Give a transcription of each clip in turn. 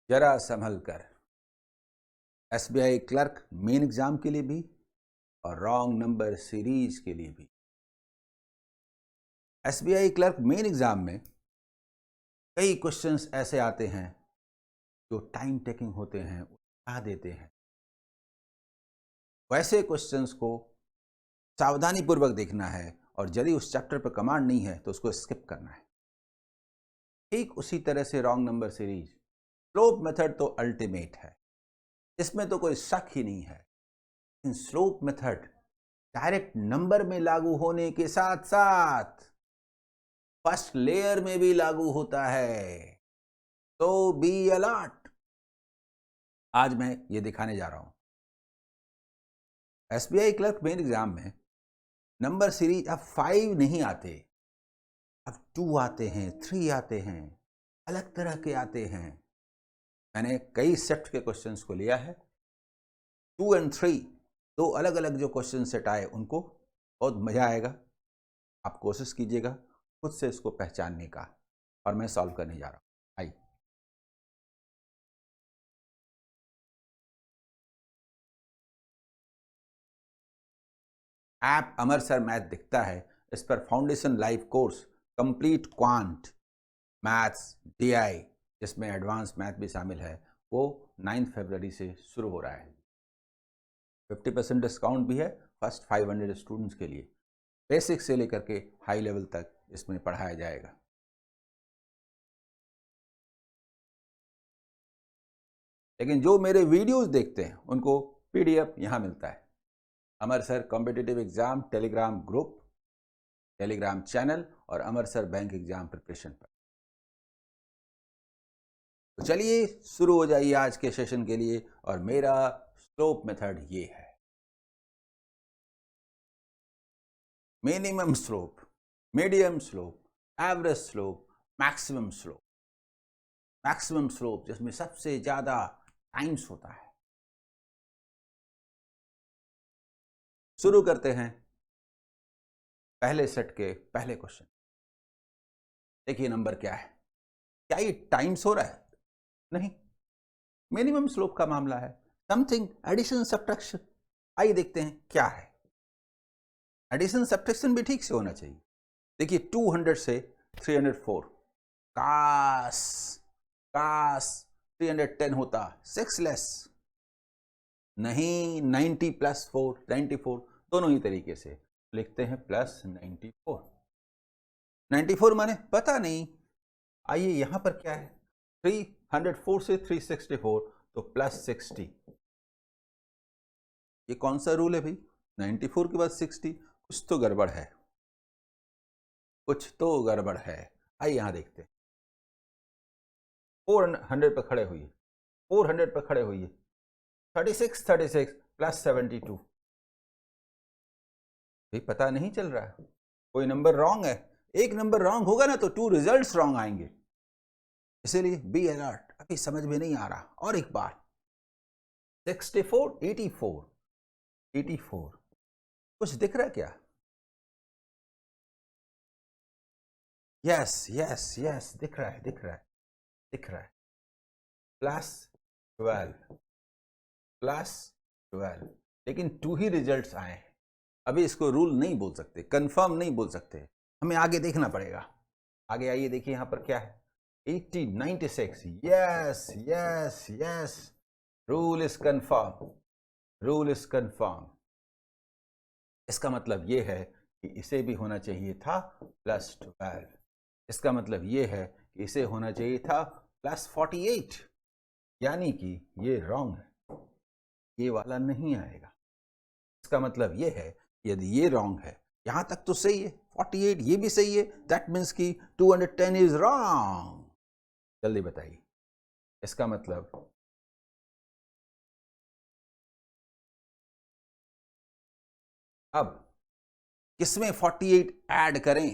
जरा संभल कर। SBI clerk main exam के लिए भी और रॉन्ग नंबर सीरीज के लिए भी। एसबीआई क्लर्क मेन एग्जाम में कई क्वेश्चंस ऐसे आते हैं जो टाइम टेकिंग होते हैं, उठा देते हैं। वैसे क्वेश्चंस को सावधानी पूर्वक देखना है और यदि उस चैप्टर पर कमांड नहीं है तो उसको स्किप करना है। ठीक उसी तरह से wrong number series, slope method तो अल्टीमेट है, इसमें तो कोई शक ही नहीं है। इन स्लोप मेथड डायरेक्ट नंबर में लागू होने के साथ साथ फर्स्ट लेयर में भी लागू होता है, तो बी अलर्ट। आज मैं ये दिखाने जा रहा हूं। एसबीआई क्लर्क मेन एग्जाम में नंबर सीरीज अब 5 नहीं आते, अब 2 आते हैं, 3 आते हैं, अलग तरह के आते हैं। मैंने कई सेट के क्वेश्चंस को लिया है, 2 और 3, दो अलग अलग जो क्वेश्चन सेट आए उनको, बहुत मजा आएगा। आप कोशिश कीजिएगा खुद से इसको पहचानने का और मैं सॉल्व करने जा रहा हूं। आइए। ऐप अमर सर मैथ दिखता है, इस पर foundation live course complete quant maths DI, जिसमें एडवांस मैथ भी शामिल है, वो 9 फरवरी से शुरू हो रहा है। 50% डिस्काउंट भी है फर्स्ट 500 स्टूडेंट्स के लिए। बेसिक से लेकर के हाई लेवल तक इसमें पढ़ाया जाएगा। लेकिन जो मेरे वीडियोस देखते हैं उनको पीडीएफ यहाँ मिलता है। Amar sir competitive exam Telegram group, Telegram channel और Amar sir bank exam preparation पर। तो चलिए शुरू हो जाइए आज के सेशन के लिए। और मेरा स्लोप मेथड ये है। Minimum slope, medium slope, average slope, maximum slope. Maximum slope जिसमें सबसे ज्यादा टाइम्स होता है। शुरू करते हैं पहले सेट के पहले क्वेश्चन। देखिए नंबर क्या है। क्या ये टाइम्स हो रहा है? नहीं, मिनिमम स्लोप का मामला है। Something addition subtraction. आइए देखते हैं क्या है। एडिशन सब्ट्रैक्शन भी ठीक से होना चाहिए। देखिए 200 से 304, काश काश 310 होता, 6 लेस। नहीं, 90 प्लस 4 94, दोनों ही तरीके से लिखते हैं प्लस 94। 94 माने पता नहीं। आइए यहां पर क्या है, 304 से 364 तो प्लस 60। ये कौन सा रूल है भाई? 94 के बाद 60, कुछ तो गड़बड़ है, कुछ तो गड़बड़ है। आइए यहां देखते हैं। 400 पर खड़े हुई, 400 पर खड़े हुई, 36 प्लस 72। भाई पता नहीं चल रहा है, कोई नंबर रॉन्ग है। एक नंबर रॉन्ग होगा ना तो 2 रिजल्ट्स रॉन्ग आएंगे, इसीलिए बी अलर्ट। अभी समझ में नहीं आ रहा। और एक बार 64 84 84, कुछ दिख रहा है क्या? यस यस यस, दिख रहा है दिख रहा है दिख रहा है। प्लस 12 प्लस 12, लेकिन 2 ही रिजल्ट्स आए हैं। अभी इसको रूल नहीं बोल सकते, कंफर्म नहीं बोल सकते, हमें आगे देखना पड़ेगा। आगे आइए देखिए यहां पर क्या है। 80 96, yes yes yes, rule is confirm, rule is confirm. इसका मतलब यह है कि इसे भी होना चाहिए था प्लस 12। इसका मतलब यह है कि इसे होना चाहिए था प्लस 48, यानी कि ये रॉन्ग है, ये वाला नहीं आएगा। इसका मतलब यह है यदि ये रॉन्ग है, यहां तक तो सही है, 48 ये भी सही है, दैट मीन्स कि 210 इज रॉन्ग। जल्दी बताइए इसका मतलब। अब किसमें 48 ऐड करें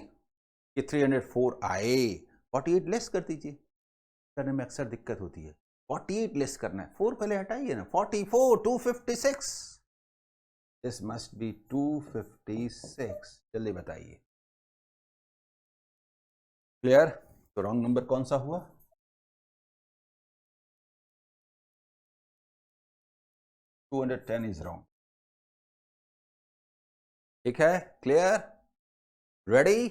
कि 304 आए? 48 लेस कर दीजिए, करने में अक्सर दिक्कत होती है। 48 लेस करना है, 4 पहले हटाइए ना। 44 256, दिस मस्ट बी 256। जल्दी बताइए। क्लियर? तो रॉन्ग नंबर कौन सा हुआ? 210 इज रॉन्ग। ठीक है, क्लियर, रेडी,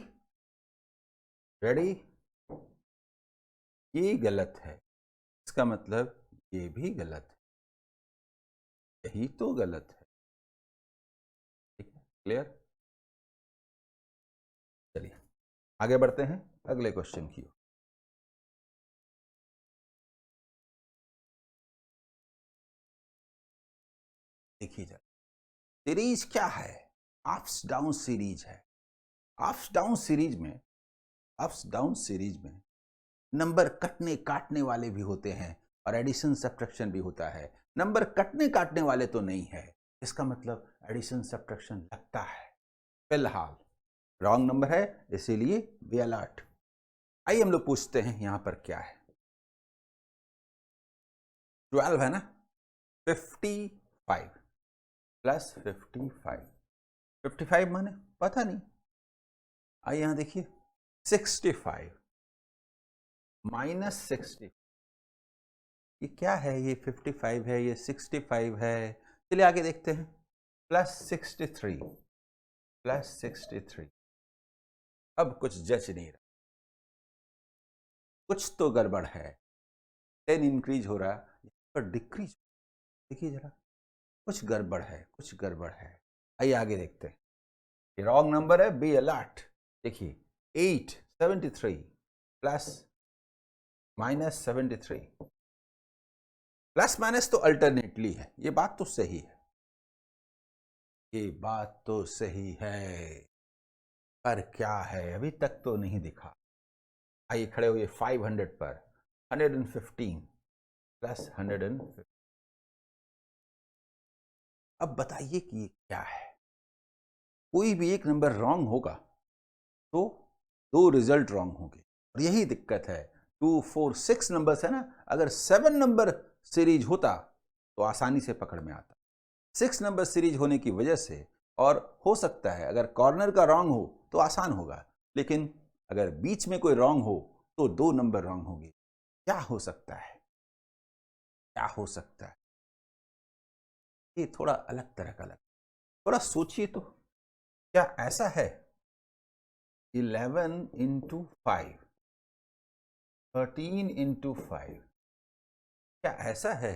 रेडी। ये गलत है, इसका मतलब ये भी गलत है, यही तो गलत है। ठीक है, क्लियर। चलिए आगे बढ़ते हैं अगले क्वेश्चन की ओर। देखिए जरा, सीरीज क्या है? अप्स डाउन सीरीज है। अप्स डाउन सीरीज में, अप्स डाउन सीरीज में नंबर कटने काटने वाले भी होते हैं और एडिशन सब्ट्रैक्शन भी होता है। नंबर कटने काटने वाले तो नहीं है, इसका मतलब एडिशन सब्ट्रैक्शन लगता है। फिलहाल रॉन्ग नंबर है, इसीलिए बी अलर्ट। आइए हम लोग पूछते हैं यहां पर क्या है। 12 है ना, 55 प्लस 55 माने पता नहीं। आइए यहां देखिए, 65 माइनस 60, ये क्या है? ये 55 है, ये 65 है। चलिए आगे देखते हैं। Plus 63 plus 63। अब कुछ जच नहीं रहा, कुछ तो गड़बड़ है। 10 इंक्रीज हो रहा पर डिक्रीज, देखिए जरा, कुछ गड़बड़ है, कुछ गड़बड़ है। आइए आगे देखते हैं। ये रॉन्ग नंबर है, बी अलर्ट। देखिए 873 प्लस माइनस 73, प्लस माइनस तो अल्टरनेटली है, ये बात तो सही है, ये बात तो सही है, पर क्या है अभी तक तो नहीं दिखा। आइए खड़े हुए 500 पर, 115 प्लस 150। अब बताइए कि ये क्या है? कोई भी एक नंबर रॉन्ग होगा तो दो रिजल्ट रॉन्ग होंगे, और यही दिक्कत है। 2, 4, 6 नंबर्स है ना, अगर 7 नंबर सीरीज होता तो आसानी से पकड़ में आता। 6 नंबर सीरीज होने की वजह से, और हो सकता है अगर कॉर्नर का रॉन्ग हो तो आसान होगा, लेकिन अगर बीच में कोई रॉन्ग हो तो 2 नंबर रॉन्ग होंगे। क्या हो सकता है? क्या हो सकता है? ये थोड़ा अलग तरह का लग, थोड़ा सोचिए तो। क्या ऐसा है 11 इंटू 5, 13 इंटू 5, क्या ऐसा है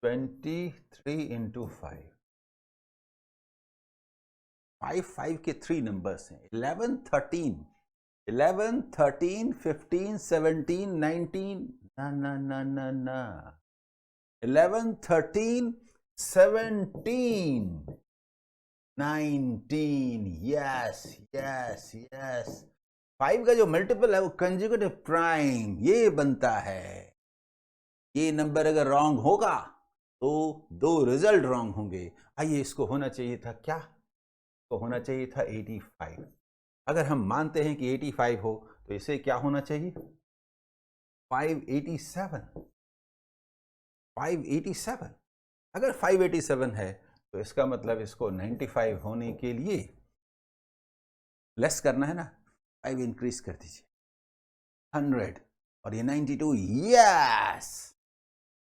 23 इंटू 5? 5 के 3 नंबर्स हैं, 11 13, 11 13 15 17 19, ना ना ना ना ना, 11 13 17 19, यस यस यस। 5 का जो मल्टीपल है वो कंजुगेटिव प्राइम, ये बनता है। ये नंबर अगर रॉन्ग होगा तो 2 रिजल्ट रॉन्ग होंगे। आइए, इसको होना चाहिए था क्या? तो होना चाहिए था 85। अगर हम मानते हैं कि 85 हो तो इसे क्या होना चाहिए? 587, 587। अगर 587 है तो इसका मतलब इसको 95 होने के लिए लेस करना है ना, 5 इंक्रीज कर दीजिए, 100, और ये 92। यस,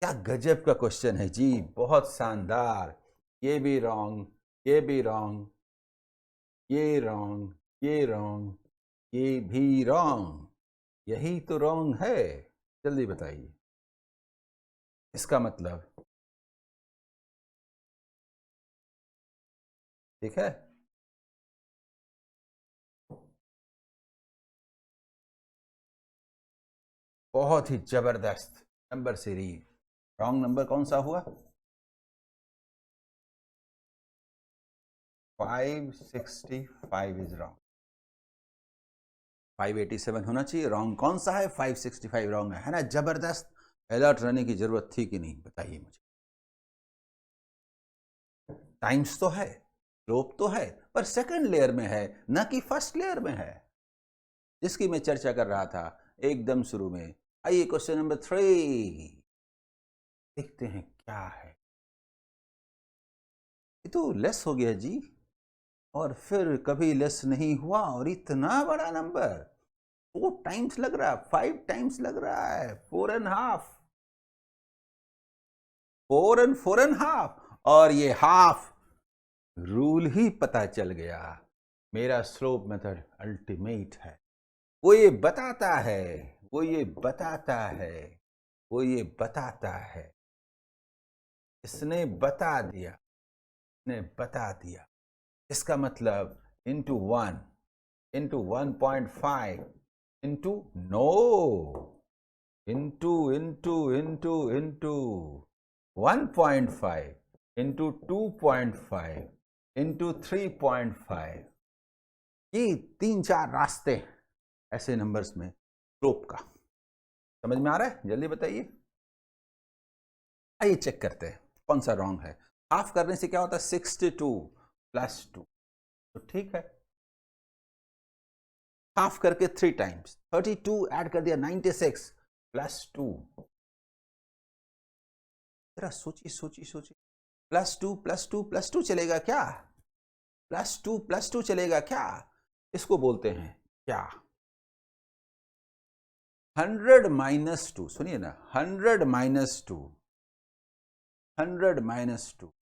क्या गजब का क्वेश्चन है जी, बहुत शानदार। ये भी रॉन्ग, ये भी रॉन्ग, ये रॉन्ग, ये रॉन्ग, ये भी रॉन्ग, यही तो रॉन्ग है। जल्दी बताइए, इसका मतलब ठीक है। बहुत ही जबरदस्त नंबर सीरीज। रॉन्ग नंबर कौन सा हुआ? 565 इज रॉन्ग। 587 होना चाहिए, रॉन्ग कौन सा है? 565 रॉन्ग है ना? जबरदस्त। अलर्ट रहने की जरूरत थी कि नहीं, बताइए मुझे। टाइम्स तो है, स्लोप तो है, पर सेकंड लेयर में है, ना कि फर्स्ट लेयर में है, जिसकी मैं चर्चा कर रहा था एकदम शुरू में। आइए क्वेश्चन नंबर 3 देखते हैं क्या है। ये तो लेस हो गया जी, और फिर कभी लेस नहीं हुआ, और इतना बड़ा नंबर 4 टाइम्स लग रहा है, 5 टाइम्स लग रहा है, 4.5। 4 and हाफ, और ये हाफ रूल ही पता चल गया। मेरा स्लोप मेथड अल्टीमेट है। वो ये बताता है, वो ये बताता है, वो ये बताता है। इसने बता दिया, इसने बता दिया। इसका मतलब into 1 into 1.5 into no into 1.5 into 2.5 into 3.5। ये 3-4 रास्ते ऐसे नंबर्स में स्लोप का। समझ में आ रहा है? जल्दी बताइए। आइए चेक करते हैं कौन सा रॉन्ग है। हाफ करने से क्या होता है? 62 प्लस 2, तो ठीक है। हाफ करके 3 टाइम्स 32 ऐड कर दिया 96 प्लस 2। जरा सोचिए सोचिए सोचिए, प्लस 2 प्लस 2 प्लस 2 चलेगा क्या? प्लस 2 प्लस 2 चलेगा क्या? इसको बोलते हैं क्या? 100 माइनस 2, सुनिए ना, 100 माइनस 2, 100 माइनस 2।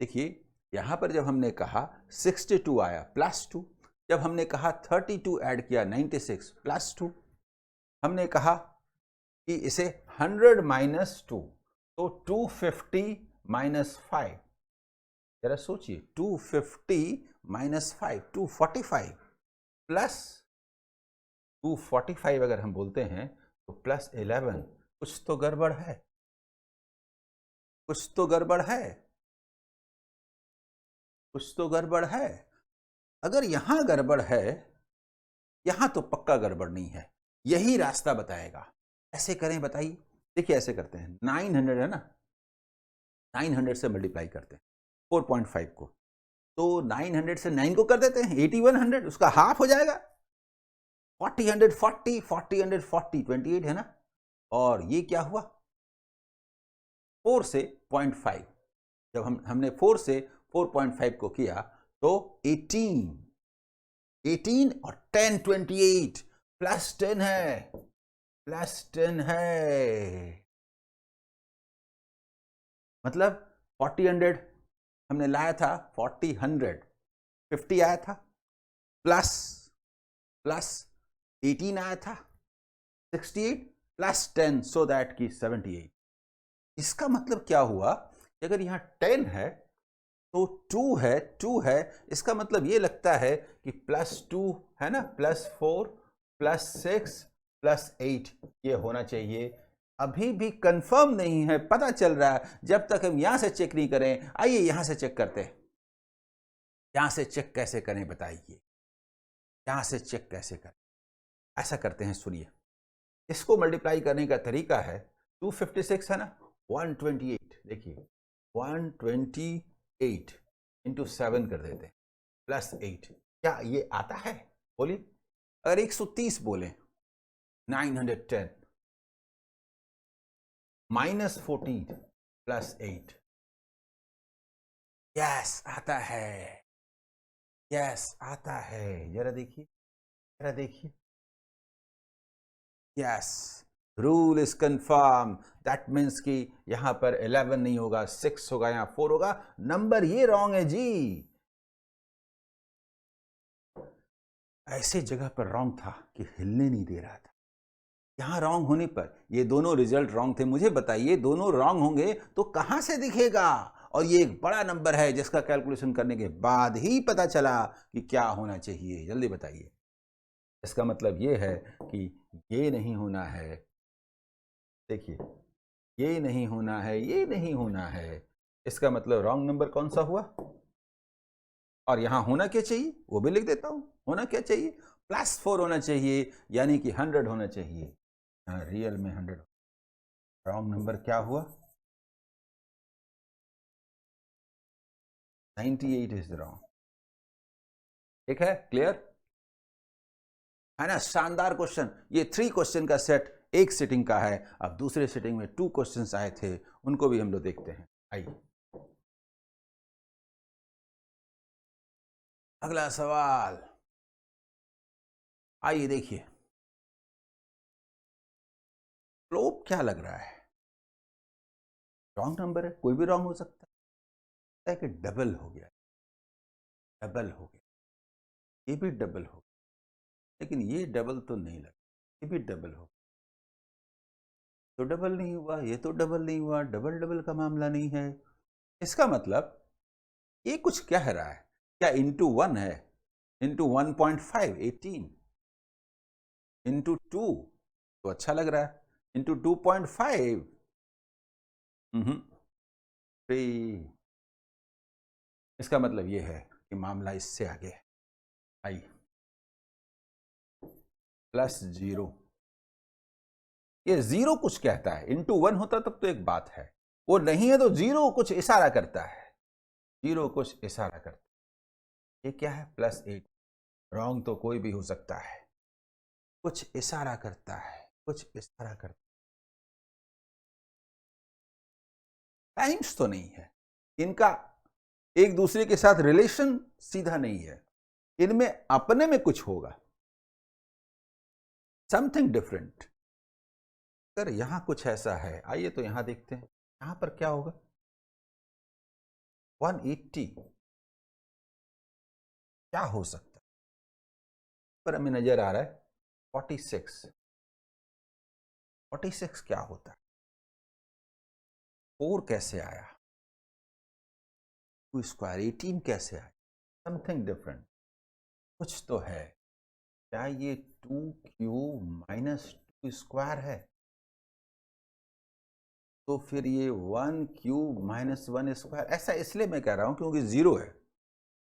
देखिए यहां पर जब हमने कहा 62 आया प्लस 2, जब हमने कहा 32 ऐड किया 96 प्लस 2, हमने कहा कि इसे 100 माइनस 2, तो 250 माइनस 5। जरा सोचिए, 250 माइनस 5 245 प्लस 245 अगर हम बोलते हैं तो प्लस 11। कुछ तो गड़बड़ है, कुछ तो गड़बड़ है, कुछ तो गड़बड़ है। अगर यहां गड़बड़ है, यहां तो पक्का गड़बड़ नहीं है। यही रास्ता बताएगा। ऐसे करें, बताइए। देखिए ऐसे करते हैं, 900 है ना, 900 से मल्टीप्लाई करते हैं 4.5 को, तो 900 से 9 को कर देते हैं 8100, उसका हाफ हो जाएगा। 40 140 28 है ना, और ये क्या हुआ? 4 से 0.5, जब हमने 4 से 4.5 को किया तो 18 और 10 28 प्लस 10 है, प्लस 10 है। मतलब 40 हमने लाया था, 40 50 आया था, प्लस प्लस 18 आया था 68 प्लस 10, सो दैट की 78। इसका मतलब क्या हुआ कि अगर यहां 10 है तो 2 है, इसका मतलब ये लगता है कि प्लस 2 है ना, प्लस 4 प्लस 6 प्लस 8 ये होना चाहिए। अभी भी कंफर्म नहीं है, पता चल रहा है। जब तक हम यहां से चेक नहीं करें, आइए यहां से चेक करते हैं। यहां से चेक कैसे करें बताइए, यहां से चेक कैसे करें? ऐसा करते हैं, सुनिए। इसको मल्टीप्लाई करने का तरीका है, 256 है ना, 128, देखिए 128 इंटू 7 कर देते हैं प्लस 8। क्या ये आता है? बोलिए। अगर 130 बोले, 910 माइनस 14 प्लस 8। यस आता है, यस आता है। जरा देखिए, जरा देखिए। Yes, rule is confirm. That means कि यहां पर 11 नहीं होगा, 6 होगा, यहां 4 होगा। नंबर ये रॉन्ग है जी। ऐसे जगह पर रॉन्ग था कि हिलने नहीं दे रहा था। यहां रॉन्ग होने पर ये दोनों रिजल्ट रॉन्ग थे। मुझे बताइए, दोनों रॉन्ग होंगे तो कहां से दिखेगा? और ये एक बड़ा नंबर है जिसका कैलकुलेशन करने के बाद ही पता चला कि क्या होना चाहिए। जल्दी बताइए। इसका मतलब ये है कि ये नहीं होना है। देखिए, ये नहीं होना है, ये नहीं होना है। इसका मतलब रॉन्ग नंबर कौन सा हुआ? और यहां होना क्या चाहिए वो भी लिख देता हूं। होना क्या चाहिए? +4 होना चाहिए, यानी कि 100 होना चाहिए। हाँ, रियल में 100। रॉन्ग नंबर क्या हुआ? 98 इज रॉन्ग। ठीक है, क्लियर है ना? शानदार क्वेश्चन। ये 3 क्वेश्चन का सेट एक सिटिंग का है। अब दूसरे सिटिंग में 2 क्वेश्चंस आए थे, उनको भी हम लोग देखते हैं। आइए अगला सवाल। आइए देखिए, स्लोप क्या लग रहा है? रॉन्ग नंबर है, कोई भी रॉन्ग हो सकता है कि डबल हो गया, डबल हो गया, ये भी डबल हो गया, लेकिन ये डबल तो नहीं लगा, ये भी डबल हो गया, तो डबल नहीं हुआ, ये तो डबल नहीं हुआ, डबल डबल का मामला नहीं है। इसका मतलब ये कुछ कह रहा है, क्या इंटू 1 है, इंटू 1.5 18, इंटू 2 तो अच्छा लग रहा है, इंटू 2.5 3। इसका मतलब ये है कि मामला इससे आगे है। आई +0, ये 0 कुछ कहता है, इंटू 1 होता तब तो एक बात है, वो नहीं है तो 0 कुछ इशारा करता है, 0 कुछ इशारा करता है। ये क्या है, +8, रॉन्ग तो कोई भी हो सकता है, कुछ इशारा करता है, कुछ इशारा करता है। टाइम्स तो नहीं है, इनका एक दूसरे के साथ रिलेशन सीधा नहीं है, इनमें अपने में कुछ होगा, समथिंग डिफरेंट। सर यहां कुछ ऐसा है, आइए तो यहां देखते हैं, यहां पर क्या होगा, 180 क्या हो सकता है, पर हमें नजर आ रहा है 46, 46 क्या होता है, 4 कैसे आया, 2 स्क्वायर 18 कैसे आया, समथिंग डिफरेंट, कुछ तो है। क्या ये 2 क्यूब माइनस 2 स्क्वायर है, तो फिर ये 1 क्यूब माइनस 1 स्क्वायर, ऐसा इसलिए मैं कह रहा हूं क्योंकि 0 है,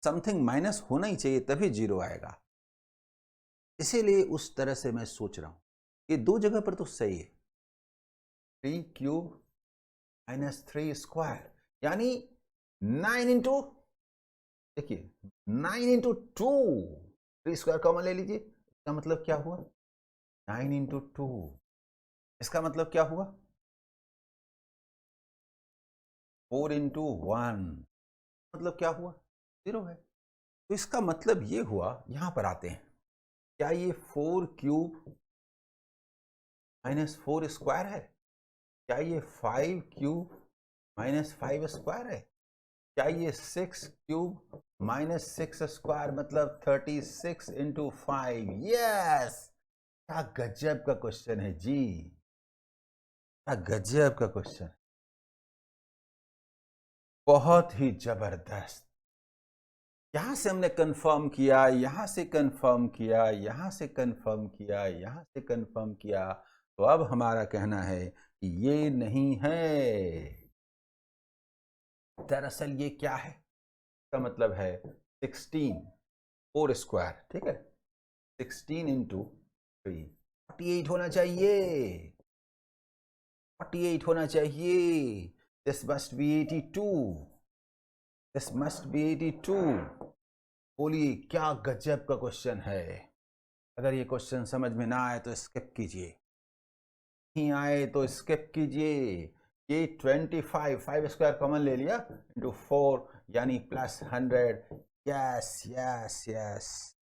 समथिंग माइनस होना ही चाहिए तभी 0 आएगा, इसीलिए उस तरह से मैं सोच रहा हूं, ये दो जगह पर तो सही है, 3 क्यूब माइनस 3 स्क्वायर, यानी 9 इंटू, देखिए 9 इंटू 2, 3 स्क्वायर कॉमन ले लीजिए, इसका मतलब क्या हुआ, 9 इंटू 2, इसका मतलब क्या हुआ, 4 इंटू 1, मतलब क्या हुआ, 0 है। तो इसका मतलब ये हुआ, यहां पर आते हैं, क्या ये 4 क्यूब माइनस 4 स्क्वायर है, क्या ये 5 क्यूब माइनस 5 स्क्वायर है, क्या ये 6 क्यूब माइनस 6 स्क्वायर मतलब 36 इंटू 5, यस। क्या गजब का क्वेश्चन है जी, क्या गजब का क्वेश्चन, बहुत ही जबरदस्त। यहां से हमने कंफर्म किया, यहां से कंफर्म किया, यहां से कंफर्म किया, यहां से कंफर्म किया, तो अब हमारा कहना है कि ये नहीं है, दरअसल ये क्या है, इसका मतलब है 16 4 स्क्वायर, ठीक है, 16 इंटू 3 48 होना चाहिए, 48 होना चाहिए, this must be 82, this must be 82। बोलिए क्या गजब का क्वेश्चन है, अगर ये क्वेश्चन समझ में ना आए तो स्किप कीजिए, नहीं आए तो स्किप कीजिए। ये 25 5 स्क्वायर कॉमन ले लिया इंटू 4 यानी +100, yes yes yes,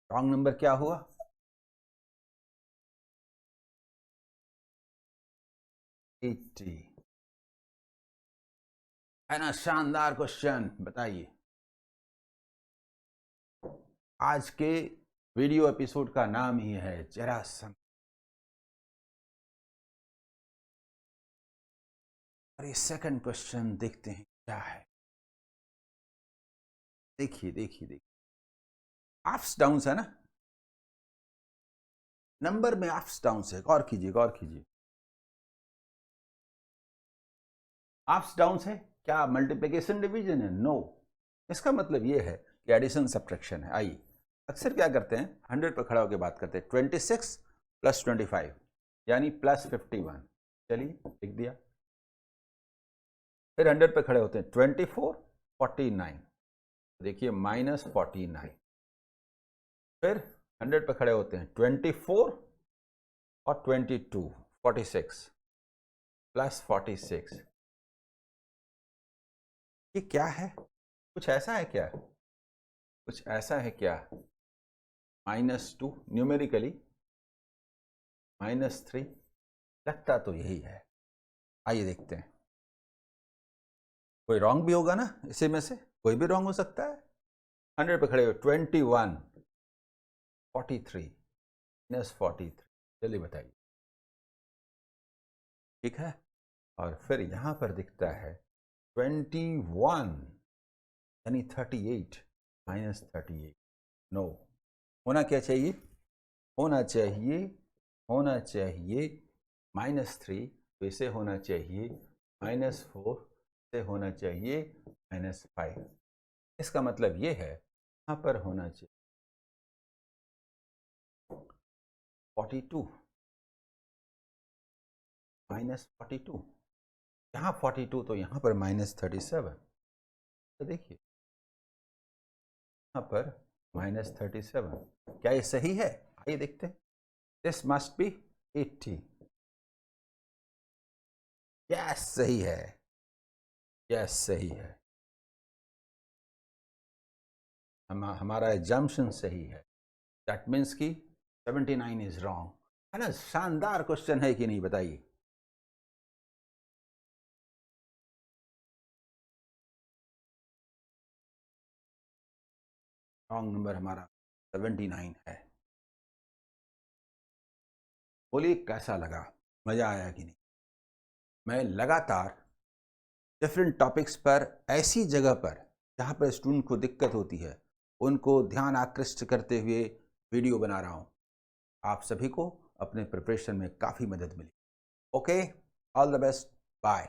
wrong number क्या हुआ, 80, है ना, शानदार क्वेश्चन। बताइए आज के वीडियो एपिसोड का नाम ही है जरा सम, और ये सेकंड क्वेश्चन देखते हैं क्या है, देखिए देखिए देखिए, अप्स डाउन्स है ना, नंबर में अप्स डाउन्स है, गौर कीजिए गौर कीजिए, अप्स डाउन्स है, क्या मल्टीप्लिकेशन डिवीजन है, नो, इसका मतलब ये है कि एडिशन सब्ट्रैक्शन है। आइए अक्सर क्या करते हैं, 100 पर खड़ा होकर बात करते हैं, 26 + 25 यानी +51, चलिए लिख दिया, फिर 100 पे खड़े होते हैं, 24 49, देखिए -49, फिर 100 पे खड़े होते हैं, 24 और 22 46 +46, ये क्या है, कुछ ऐसा है क्या, कुछ ऐसा है क्या, -2 न्यूमेरिकली -3, लगता तो यही है, आइए देखते हैं, कोई रॉन्ग भी होगा ना, इसी में से कोई भी रॉन्ग हो सकता है। 100 पे खड़े हो। 21 43 माइनस 43, जल्दी बताइए। ठीक है, और फिर यहां पर दिखता है 21 यानी 38 माइनस 38। नो, होना क्या चाहिए? होना चाहिए -3, तो इसे होना चाहिए -4, से होना चाहिए -5। इसका मतलब ये है यहाँ पर होना चाहिए 42 -42, यहाँ 42 तो यहाँ पर -37। तो देखिए यहाँ पर -37, क्या ये सही है? आइए देखते हैं। This must be 80। यस सही है, यस सही है, हमारा एजम्पशन सही है। दैट मीन्स कि 79 इज रॉन्ग, है ना? शानदार क्वेश्चन है कि नहीं, बताइए। रॉन्ग नंबर हमारा 79 है। बोलिए कैसा लगा, मजा आया कि नहीं? मैं लगातार डिफरेंट टॉपिक्स पर, ऐसी जगह पर जहाँ पर स्टूडेंट को दिक्कत होती है, उनको ध्यान आकृष्ट करते हुए वीडियो बना रहा हूँ। आप सभी को अपने प्रिपरेशन में काफ़ी मदद मिली। Okay, all the best, bye.